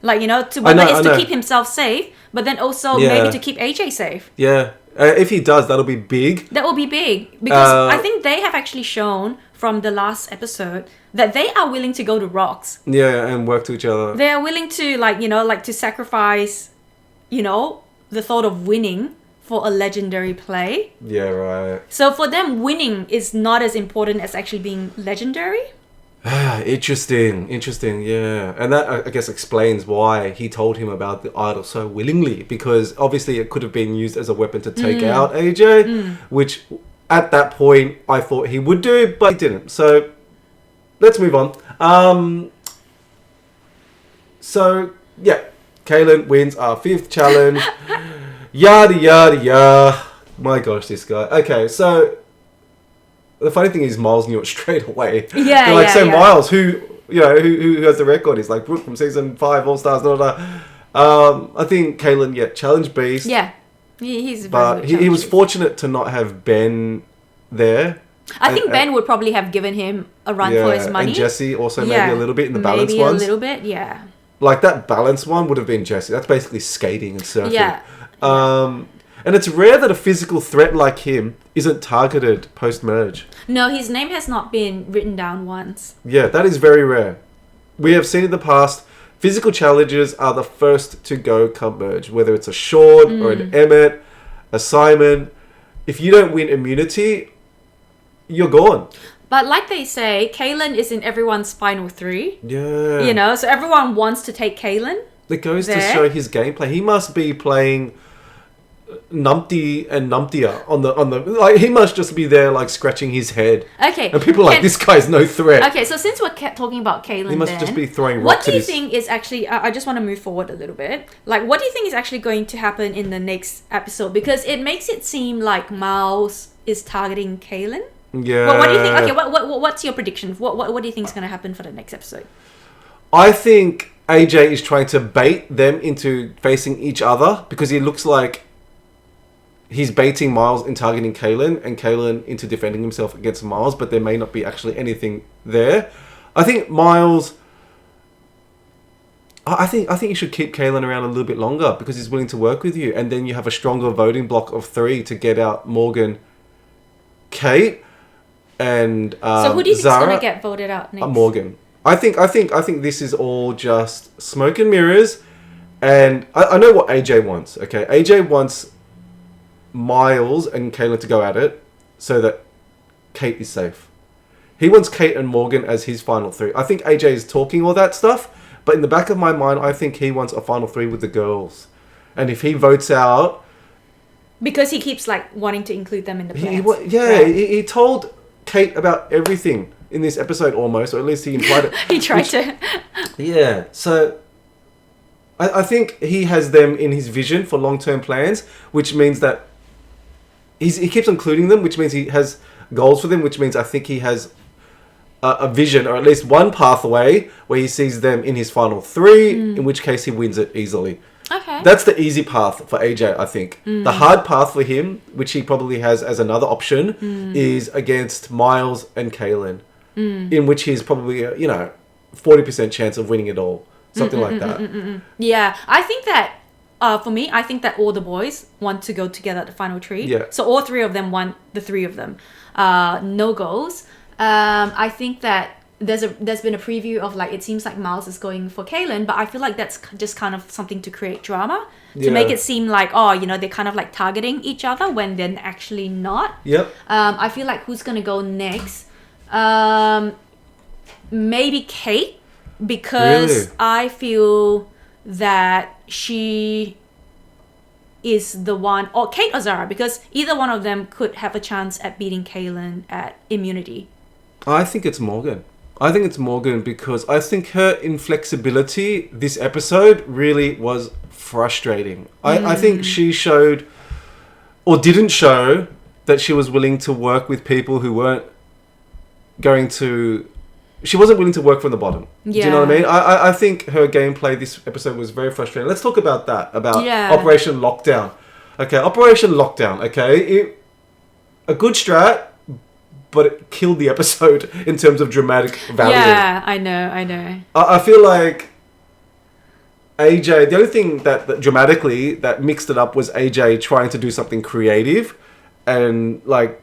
Like, to keep himself safe, but then also maybe to keep AJ safe. Yeah. If he does, that'll be big. That will be big because I think they have actually shown from the last episode that they are willing to go to rocks. Yeah, and work to each other. They are willing to to sacrifice, the thought of winning for a legendary play. Yeah, right. So for them, winning is not as important as actually being legendary. Interesting, yeah. And that, I guess, explains why he told him about the idol so willingly. Because obviously it could have been used as a weapon to take out AJ, which at that point I thought he would do, but he didn't. So let's move on. So, yeah. Kaelin wins our 5th challenge. Yada, yada, yada. My gosh, this guy. Okay, so... The funny thing is, Miles knew it straight away. Miles, who has the record, is like Brooke from season 5, All Stars, I think Kaelin, challenge beast. Yeah, he's. But he was fortunate to not have Ben there. I think Ben would probably have given him a run for his money. And Jesse also maybe a little bit in the balance ones. Maybe a little bit, yeah. Like that balance one would have been Jesse. That's basically skating and surfing. Yeah. And it's rare that a physical threat like him isn't targeted post-merge. No, his name has not been written down once. Yeah, that is very rare. We have seen in the past, physical challenges are the first to go come merge. Whether it's a Sean or an Emmett, a Simon. If you don't win immunity, you're gone. But like they say, Kaelin is in everyone's final 3. Yeah. So everyone wants to take Kaelin. It goes to show his gameplay. He must be playing... numpty and numptier on the like he must just be there like scratching his head. Okay. And people are like, this guy's no threat. Okay, so since we're talking about Kaelin, he must just be throwing what rocks do you think is actually I just want to move forward a little bit. Like, what do you think is actually going to happen in the next episode? Because it makes it seem like Miles is targeting Kaelin. Yeah. What do you think? Okay, what's your prediction? What do you think is going to happen for the next episode? I think AJ is trying to bait them into facing each other because he looks like he's baiting Miles in targeting Kaelin and Kaelin into defending himself against Miles, but there may not be actually anything there. I think Miles... I think you should keep Kaelin around a little bit longer because he's willing to work with you, and then you have a stronger voting block of 3 to get out Morgan, Kate, and so who do you think is going to get voted out next? Morgan. I think this is all just smoke and mirrors, and I know what AJ wants. Okay, AJ wants Miles and Kaelin to go at it so that Kate is safe. He wants Kate and Morgan as his final 3. I think AJ is talking all that stuff, but in the back of my mind, I think he wants a final 3 with the girls. And if he votes out... Because he keeps like wanting to include them in the plans. He told Kate about everything in this episode almost, or at least he implied it. He tried to. Yeah, so... I think he has them in his vision for long-term plans, which means that he keeps including them, which means he has goals for them, which means I think he has a vision, or at least one pathway, where he sees them in his final 3, in which case he wins it easily. Okay. That's the easy path for AJ, I think. The hard path for him, which he probably has as another option, is against Miles and Kaelin, in which he's probably, 40% chance of winning it all. Something like that. Yeah, I think that for me, I think that all the boys want to go together at the final 3. Yeah. So all 3 of them want the 3 of them. No goals. I think that there's been a preview of like, it seems like Miles is going for Kaelin, but I feel like that's just kind of something to create drama, to make it seem like, they're kind of like targeting each other when they're actually not. Yep. I feel like who's gonna go next? Maybe Kate. Because really? I feel that she is the one, or Kate or Zara, because either one of them could have a chance at beating Kaelin at immunity. I think it's Morgan. Because I think her inflexibility this episode really was frustrating. I think she showed, or didn't show, that she was willing to work with people who weren't going to... She wasn't willing to work from the bottom. Yeah. Do you know what I mean? I think her gameplay this episode was very frustrating. Let's talk about that, Operation Lockdown. Okay, Operation Lockdown, okay? A good strat, but it killed the episode in terms of dramatic value. Yeah, I know. I feel like AJ, the only thing that dramatically that mixed it up was AJ trying to do something creative, and like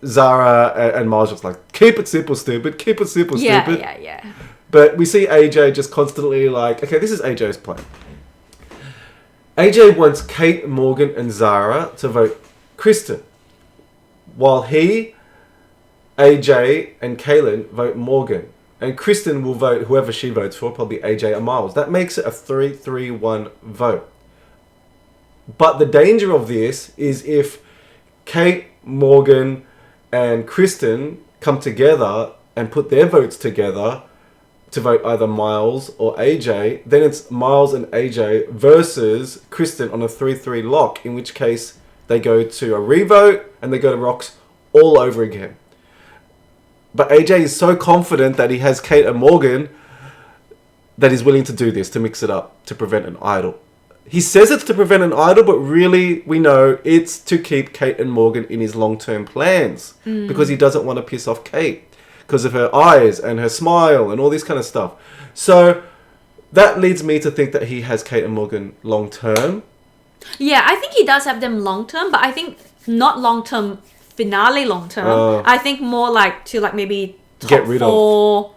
Zara and Miles was like, keep it simple, stupid, keep it simple, stupid. Yeah. But we see AJ just constantly like, okay, this is AJ's plan. AJ wants Kate, Morgan, and Zara to vote Kristen, while he, AJ, and Kaelin vote Morgan. And Kristen will vote whoever she votes for, probably AJ or Miles. That makes it a 3-3-1 vote. But the danger of this is if Kate, Morgan, and Kristen come together and put their votes together to vote either Miles or AJ, then it's Miles and AJ versus Kristen on a 3-3 lock, in which case they go to a revote and they go to rocks all over again. But AJ is so confident that he has Kate and Morgan that he's willing to do this, to mix it up, to prevent an idol. He says it's to prevent an idol, but really we know it's to keep Kate and Morgan in his long-term plans because he doesn't want to piss off Kate because of her eyes and her smile and all this kind of stuff. So that leads me to think that he has Kate and Morgan long-term. Yeah, I think he does have them long-term, but I think not long-term finale long-term. I think more like to like maybe top Get rid 4,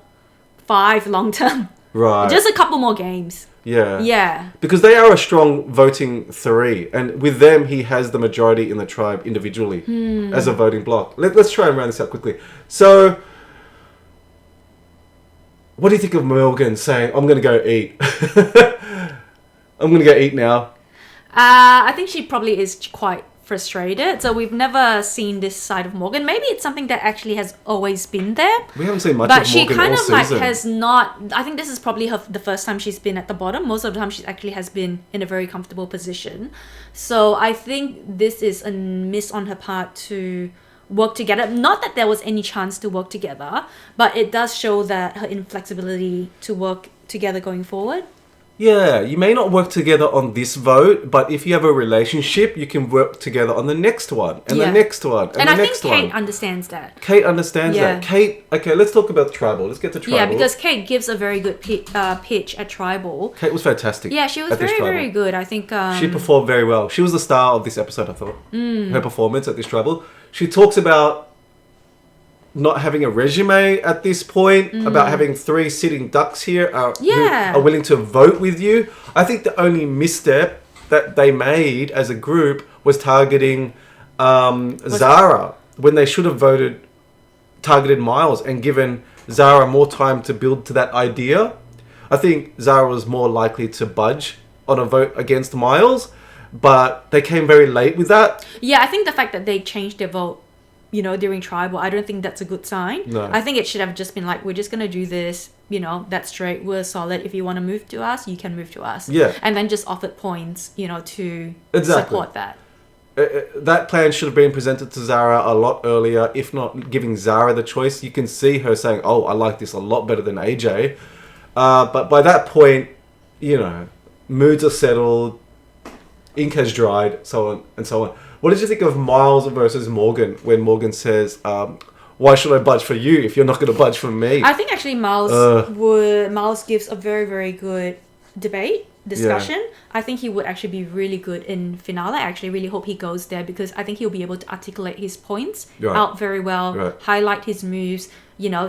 5 long-term. Right. Just a couple more games. Yeah. Because they are a strong voting 3. And with them, he has the majority in the tribe individually as a voting bloc. Let's try and round this out quickly. So, what do you think of Morgan saying, I'm going to go eat? I'm going to go eat now. I think she probably is quite frustrated. So we've never seen this side of Morgan. Maybe it's something that actually has always been there. We haven't seen much but of she Morgan kind all of like season. has not. I think this is probably the first time she's been at the bottom. Most of the time she actually has been in a very comfortable position. So I think this is a miss on her part to work together. Not that there was any chance to work together, but it does show that her inflexibility to work together going forward. Yeah, you may not work together on this vote, but if you have a relationship, you can work together on the next one, and the next one, and the next one. I think Kate understands that. Kate understands that. Kate, okay, let's talk about Tribal. Let's get to Tribal. Yeah, because Kate gives a very good pitch at Tribal. Kate was fantastic. Yeah, she was very, very good. I think... she performed very well. She was the star of this episode, I thought. Her performance at this Tribal. She talks about not having a resume at this point, about having 3 sitting ducks here who are willing to vote with you. I think the only misstep that they made as a group was targeting Zara when they should have targeted Miles and given Zara more time to build to that idea. I think Zara was more likely to budge on a vote against Miles, but they came very late with that. Yeah, I think the fact that they changed their vote during Tribal, I don't think that's a good sign. No. I think it should have just been like, we're just going to do this, that's straight, we're solid. If you want to move to us, you can move to us. Yeah. And then just offered points, to support that. That plan should have been presented to Zara a lot earlier, if not giving Zara the choice. You can see her saying, oh, I like this a lot better than AJ. But by that point, moods are settled, ink has dried, so on and so on. What did you think of Miles versus Morgan when Morgan says, why should I budge for you if you're not going to budge for me? I think actually Miles gives a very, very good discussion. Yeah. I think he would actually be really good in finale. I actually really hope he goes there because I think he'll be able to articulate his points out very well, highlight his moves,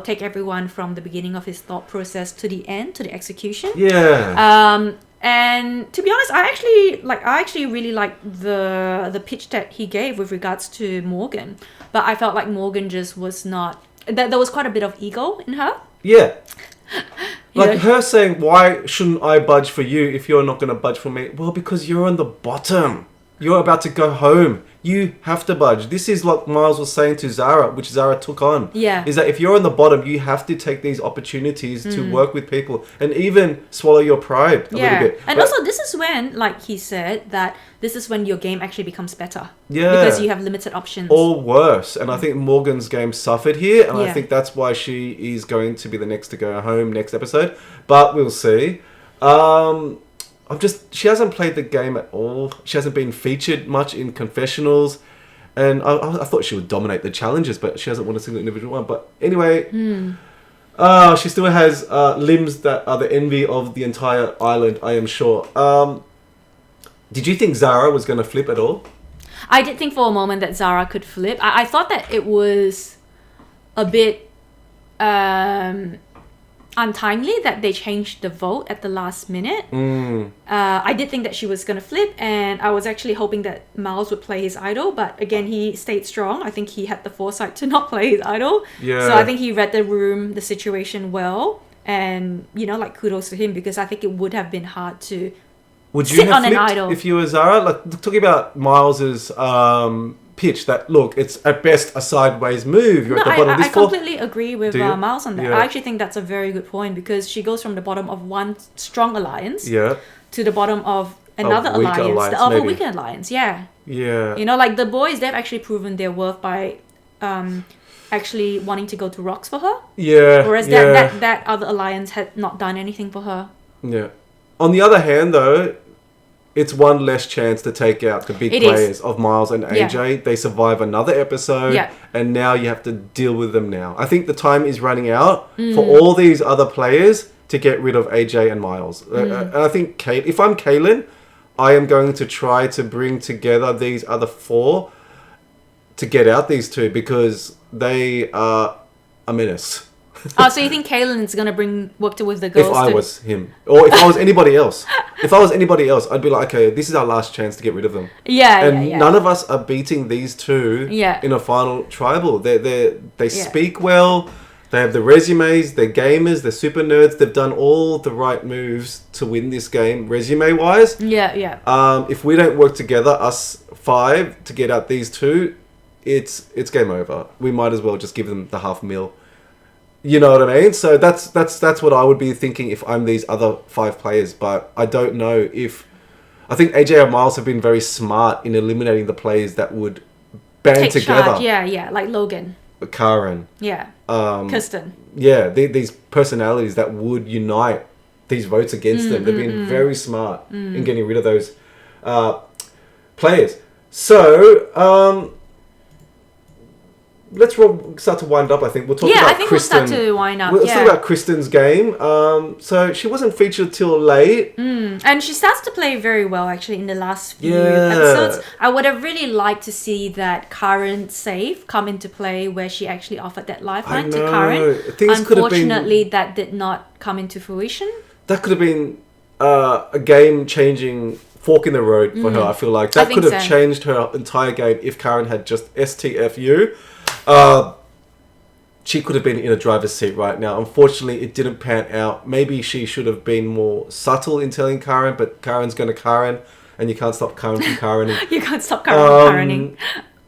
take everyone from the beginning of his thought process to the end, to the execution. Yeah. And to be honest, I actually really liked the pitch that he gave with regards to Morgan. But I felt like Morgan just was not... There was quite a bit of ego in her. Yeah. Her saying, why shouldn't I budge for you if you're not going to budge for me? Well, because you're on the bottom. You're about to go home. You have to budge. This is what Miles was saying to Zara, which Zara took on. Yeah. Is that if you're on the bottom, you have to take these opportunities to work with people and even swallow your pride a little bit. And also, this is when, like he said, that this is when your game actually becomes better. Yeah. Because you have limited options. Or worse. And I think Morgan's game suffered here. And I think that's why she is going to be the next to go home next episode. But we'll see. She hasn't played the game at all. She hasn't been featured much in confessionals. And I thought she would dominate the challenges, but she hasn't won a single individual one. But anyway, she still has limbs that are the envy of the entire island, I am sure. Did you think Zara was going to flip at all? I did think for a moment that Zara could flip. I thought that it was a bit untimely that they changed the vote at the last minute. I did think that she was going to flip, and I was actually hoping that Miles would play his idol, but again, he stayed strong. I think he had the foresight to not play his idol. Yeah. So I think he read the room, the situation well, and, you know, like, kudos to him, because I think it would have been hard to would you sit have on an flipped idol if you were Zara? Like, talking about Miles's pitch that, look, it's at best a sideways move. You're at the bottom of this I completely agree with Do you? Miles on that. Yeah. I actually think that's a very good point, because she goes from the bottom of one strong alliance Yeah. to the bottom of another weaker alliance, alliance, the other maybe. weaker alliance. Yeah. Yeah. You know, like the boys, they've actually proven their worth by actually wanting to go to rocks for her. Yeah. Whereas that other alliance had not done anything for her. Yeah. On the other hand, though, it's one less chance to take out the big players of Miles and AJ. Yeah. They survive another episode, and now you have to deal with them now. I think the time is running out for all these other players to get rid of AJ and Miles. And I think if I'm Kaelin, I am going to try to bring together these other four to get out these two, because they are a menace. Oh, so you think Kaelin's going to work with the girls? If I was him. Or if I was anybody else. If I was anybody else, I'd be like, okay, this is our last chance to get rid of them. Yeah, and none of us are beating these two in a final tribal. They speak well. They have the resumes. They're gamers. They're super nerds. They've done all the right moves to win this game, resume-wise. Yeah. If we don't work together, us five, to get out these two, it's game over. We might as well just give them the half meal. You know what I mean? So that's what I would be thinking if I'm these other five players. But I don't know if... I think AJ and Miles have been very smart in eliminating the players that would band together. Charge. Yeah, like Logan. Karen. Yeah. Kristen. Yeah, these personalities that would unite these votes against them. They've been very smart in getting rid of those players. So... let's start to wind up, I think. We'll talk about Kristen. We'll start to wind up. Let's talk about Kristen's game. So she wasn't featured till late. And she starts to play very well, actually, in the last few episodes. I would have really liked to see that Karen save come into play, where she actually offered that lifeline to Karen. Unfortunately, that did not come into fruition. That could have been a game-changing fork in the road for her, I feel like. That could have changed her entire game if Karen had just STFU. She could have been in a driver's seat right now. Unfortunately, it didn't pan out. Maybe she should have been more subtle in telling Karen, but Karen's going to Karen, and you can't stop Karen from Karening. You can't stop Karen from Karening.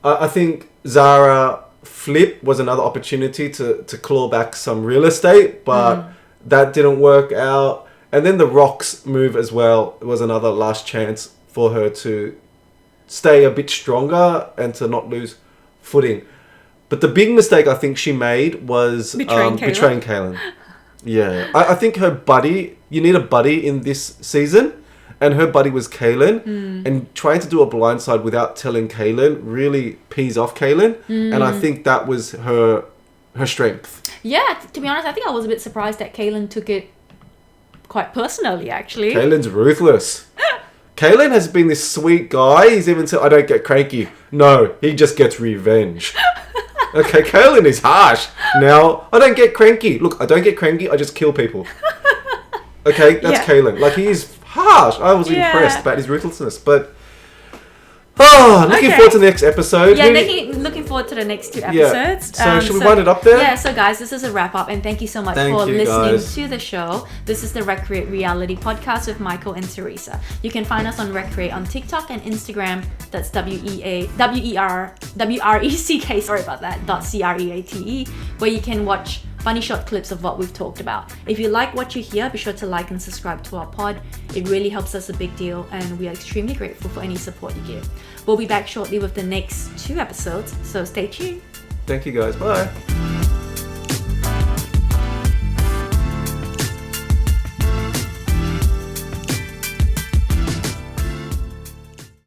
I think Zara flip was another opportunity to claw back some real estate, but that didn't work out. And then the rocks move as well. It was another last chance for her to stay a bit stronger and to not lose footing. But the big mistake I think she made was betraying Kaelin. Yeah. I think her buddy, you need a buddy in this season, and her buddy was Kaelin. And trying to do a blindside without telling Kaelin really pees off Kaelin. And I think that was her strength. Yeah, to be honest, I think I was a bit surprised that Kaelin took it quite personally, actually. Kaelin's ruthless. Kaelin has been this sweet guy. He's even said, I don't get cranky. No, he just gets revenge. Okay, Kaelin is harsh. Now, I don't get cranky. Look, I don't get cranky. I just kill people. Okay, that's Kaelin. Like, he is harsh. I was impressed about his ruthlessness. But, looking forward to the next episode. Yeah, looking forward to the next two episodes. So, should we wind it up there? Yeah, so guys, this is a wrap up. And thank you so much for listening to the show. This is the Recreate Reality Podcast with Michael and Teresa. You can find us on Recreate on TikTok and Instagram. That's WRECK, sorry about that, .CREATE, where you can watch funny short clips of what we've talked about. If you like what you hear, be sure to like and subscribe to our pod. It really helps us a big deal, and we are extremely grateful for any support you give. We'll be back shortly with the next 2 episodes, so stay tuned. Thank you guys. Bye.